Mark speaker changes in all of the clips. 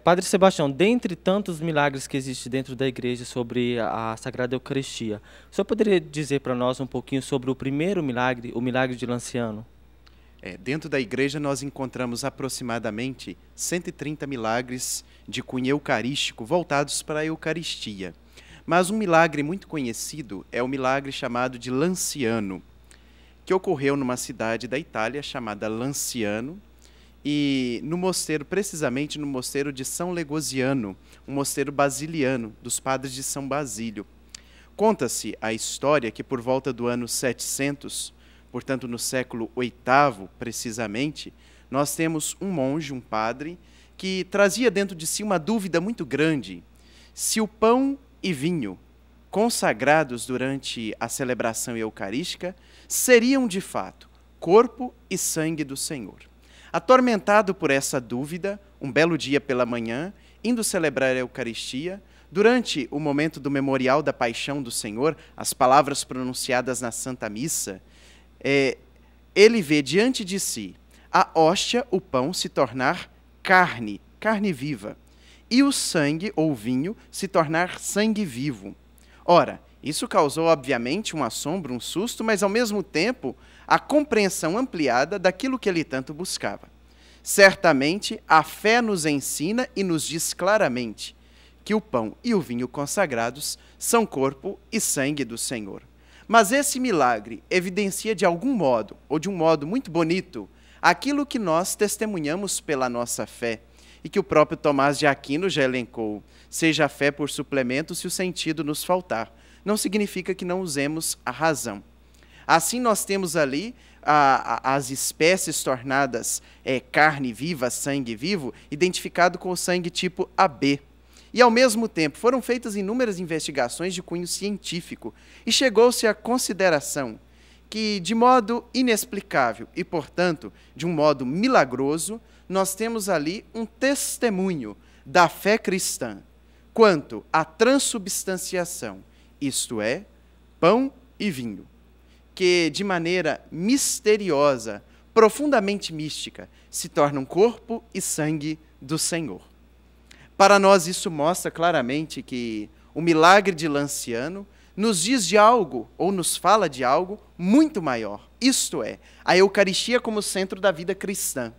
Speaker 1: Padre Sebastião, dentre tantos milagres que existem dentro da igreja sobre a Sagrada Eucaristia, o senhor poderia dizer para nós um pouquinho sobre o primeiro milagre, o milagre de Lanciano?
Speaker 2: Dentro da igreja nós encontramos aproximadamente 130 milagres de cunho eucarístico voltados para a Eucaristia. Mas um milagre muito conhecido é o milagre chamado de Lanciano, que ocorreu numa cidade da Itália chamada Lanciano, e no mosteiro, precisamente no mosteiro de São Legosiano, um mosteiro basiliano dos padres de São Basílio. Conta-se a história que por volta do ano 700, portanto no século VIII precisamente, nós temos um monge, um padre, que trazia dentro de si uma dúvida muito grande: se o pão e vinho consagrados durante a celebração eucarística seriam de fato corpo e sangue do Senhor. Atormentado por essa dúvida, um belo dia pela manhã, indo celebrar a Eucaristia, durante o momento do memorial da paixão do Senhor, as palavras pronunciadas na Santa Missa, ele vê diante de si a hóstia, o pão, se tornar carne, carne viva, e o sangue, ou vinho, se tornar sangue vivo. Ora, isso causou, obviamente, um assombro, um susto, mas, ao mesmo tempo, a compreensão ampliada daquilo que ele tanto buscava. Certamente, a fé nos ensina e nos diz claramente que o pão e o vinho consagrados são corpo e sangue do Senhor. Mas esse milagre evidencia de algum modo, ou de um modo muito bonito, aquilo que nós testemunhamos pela nossa fé, e que o próprio Tomás de Aquino já elencou: seja a fé por suplemento se o sentido nos faltar. Não significa que não usemos a razão. Assim nós temos ali as espécies tornadas carne viva, sangue vivo, identificado com o sangue tipo AB. E, ao mesmo tempo, foram feitas inúmeras investigações de cunho científico e chegou-se à consideração que, de modo inexplicável e, portanto, de um modo milagroso, nós temos ali um testemunho da fé cristã quanto à transubstanciação, isto é, pão e vinho, que de maneira misteriosa, profundamente mística, se tornam corpo e sangue do Senhor. Para nós isso mostra claramente que o milagre de Lanciano nos diz de algo, ou nos fala de algo muito maior, isto é, a Eucaristia como centro da vida cristã.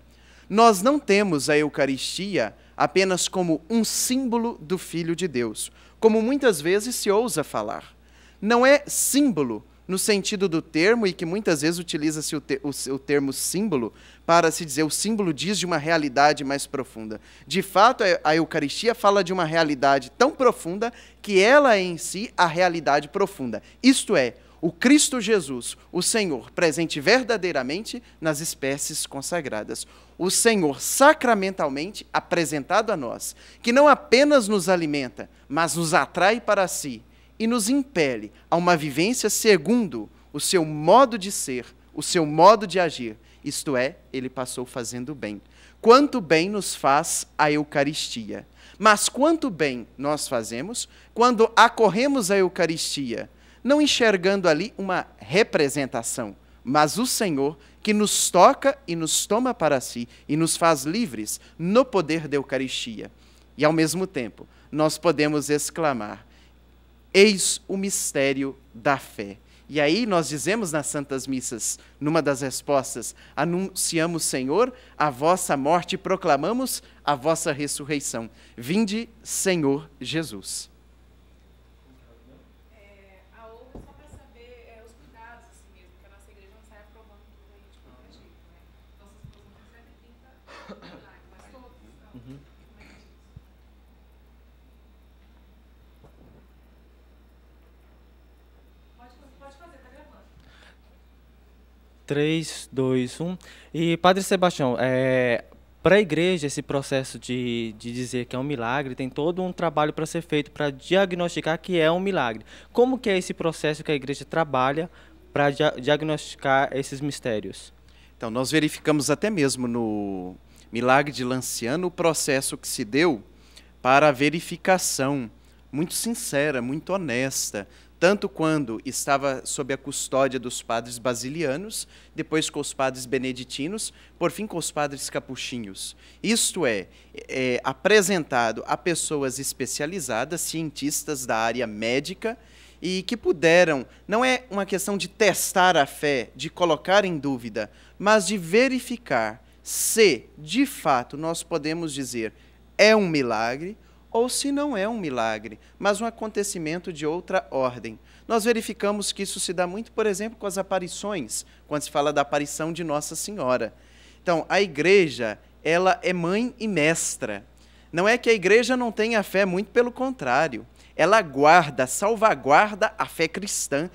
Speaker 2: Nós não temos a Eucaristia apenas como um símbolo do Filho de Deus, como muitas vezes se ousa falar. Não é símbolo no sentido do termo, e que muitas vezes utiliza-se o termo símbolo para se dizer o símbolo diz de uma realidade mais profunda. De fato, a Eucaristia fala de uma realidade tão profunda que ela é em si a realidade profunda. Isto é, o Cristo Jesus, o Senhor, presente verdadeiramente nas espécies consagradas. O Senhor sacramentalmente apresentado a nós, que não apenas nos alimenta, mas nos atrai para si e nos impele a uma vivência segundo o seu modo de ser, o seu modo de agir. Isto é, ele passou fazendo bem. Quanto bem nos faz a Eucaristia. Mas quanto bem nós fazemos quando acorremos à Eucaristia, não enxergando ali uma representação, mas o Senhor que nos toca e nos toma para si e nos faz livres no poder da Eucaristia. E, ao mesmo tempo, nós podemos exclamar: eis o mistério da fé. E aí nós dizemos nas Santas Missas, numa das respostas: anunciamos, Senhor, a vossa morte e proclamamos a vossa ressurreição. Vinde, Senhor Jesus.
Speaker 3: Pode fazer, tá gravando.
Speaker 1: 3, 2, 1. E, Padre Sebastião, para a igreja, esse processo de dizer que é um milagre, tem todo um trabalho para ser feito para diagnosticar que é um milagre. Como que é esse processo que a igreja trabalha para diagnosticar esses mistérios?
Speaker 2: Então, nós verificamos até mesmo no milagre de Lanciano o processo que se deu para a verificação muito sincera, muito honesta, tanto quando estava sob a custódia dos padres basilianos, depois com os padres beneditinos, por fim com os padres capuchinhos. Isto é apresentado a pessoas especializadas, cientistas da área médica, e que puderam, não é uma questão de testar a fé, de colocar em dúvida, mas de verificar se, de fato, nós podemos dizer é um milagre, ou se não é um milagre, mas um acontecimento de outra ordem. Nós verificamos que isso se dá muito, por exemplo, com as aparições, quando se fala da aparição de Nossa Senhora. Então, a igreja, ela é mãe e mestra. Não é que a igreja não tenha fé, muito pelo contrário. Ela guarda, salvaguarda a fé cristã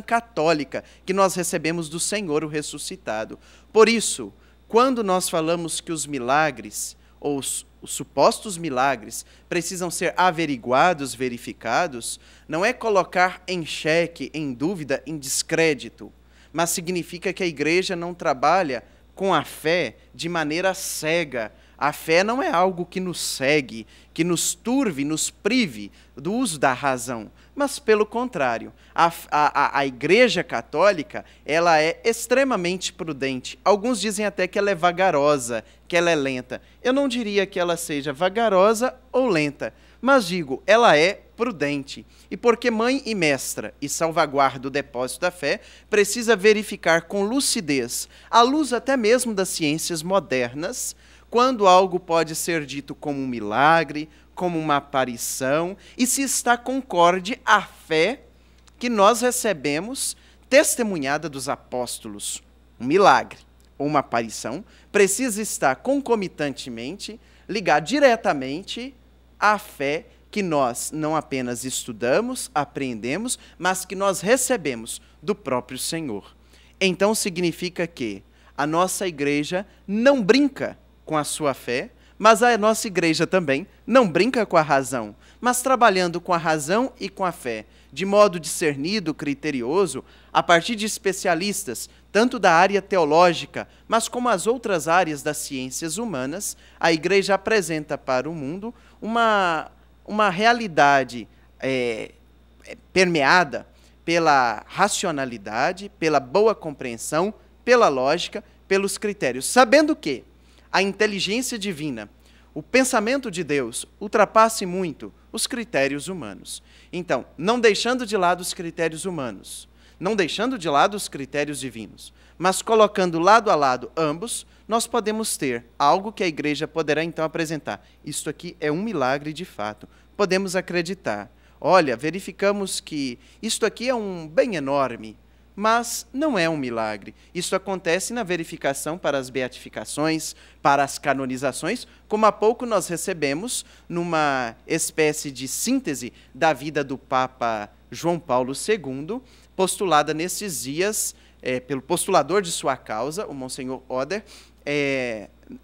Speaker 2: católica, que nós recebemos do Senhor, o ressuscitado. Por isso, quando nós falamos que os milagres, ou os supostos milagres, precisam ser averiguados, verificados, não é colocar em xeque, em dúvida, em descrédito, mas significa que a igreja não trabalha com a fé de maneira cega. A fé não é algo que nos segue, que nos turve, nos prive do uso da razão, mas pelo contrário, a Igreja Católica, ela é extremamente prudente. Alguns dizem até que ela é vagarosa, que ela é lenta. Eu não diria que ela seja vagarosa ou lenta, mas digo, ela é prudente. E porque mãe e mestra e salvaguarda o depósito da fé, precisa verificar com lucidez, à luz até mesmo das ciências modernas, quando algo pode ser dito como um milagre, como uma aparição, e se está concorde a fé que nós recebemos testemunhada dos apóstolos. Um milagre ou uma aparição precisa estar concomitantemente ligado diretamente à fé que nós não apenas estudamos, aprendemos, mas que nós recebemos do próprio Senhor. Então significa que a nossa igreja não brinca com a sua fé, mas a nossa igreja também não brinca com a razão, mas trabalhando com a razão e com a fé, de modo discernido, criterioso, a partir de especialistas, tanto da área teológica, mas como as outras áreas das ciências humanas, a igreja apresenta para o mundo uma realidade permeada pela racionalidade, pela boa compreensão, pela lógica, pelos critérios, sabendo que a inteligência divina, o pensamento de Deus, ultrapasse muito os critérios humanos. Então, não deixando de lado os critérios humanos, não deixando de lado os critérios divinos, mas colocando lado a lado ambos, nós podemos ter algo que a igreja poderá então apresentar. Isto aqui é um milagre de fato. Podemos acreditar. Olha, verificamos que isto aqui é um bem enorme, mas não é um milagre. Isso acontece na verificação para as beatificações, para as canonizações, como há pouco nós recebemos numa espécie de síntese da vida do Papa João Paulo II, postulada nesses dias pelo postulador de sua causa, o Monsenhor Oder,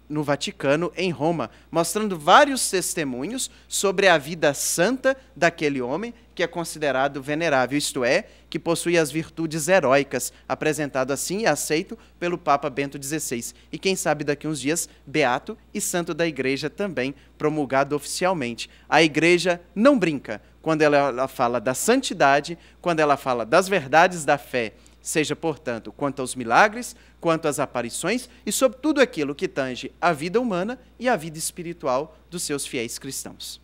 Speaker 2: no Vaticano, em Roma, mostrando vários testemunhos sobre a vida santa daquele homem que é considerado venerável, isto é, que possui as virtudes heróicas, apresentado assim e aceito pelo Papa Bento XVI. E quem sabe daqui uns dias, beato e santo da Igreja também, promulgado oficialmente. A Igreja não brinca quando ela fala da santidade, quando ela fala das verdades da fé, seja, portanto, quanto aos milagres, quanto às aparições e sobre tudo aquilo que tange a vida humana e a vida espiritual dos seus fiéis cristãos.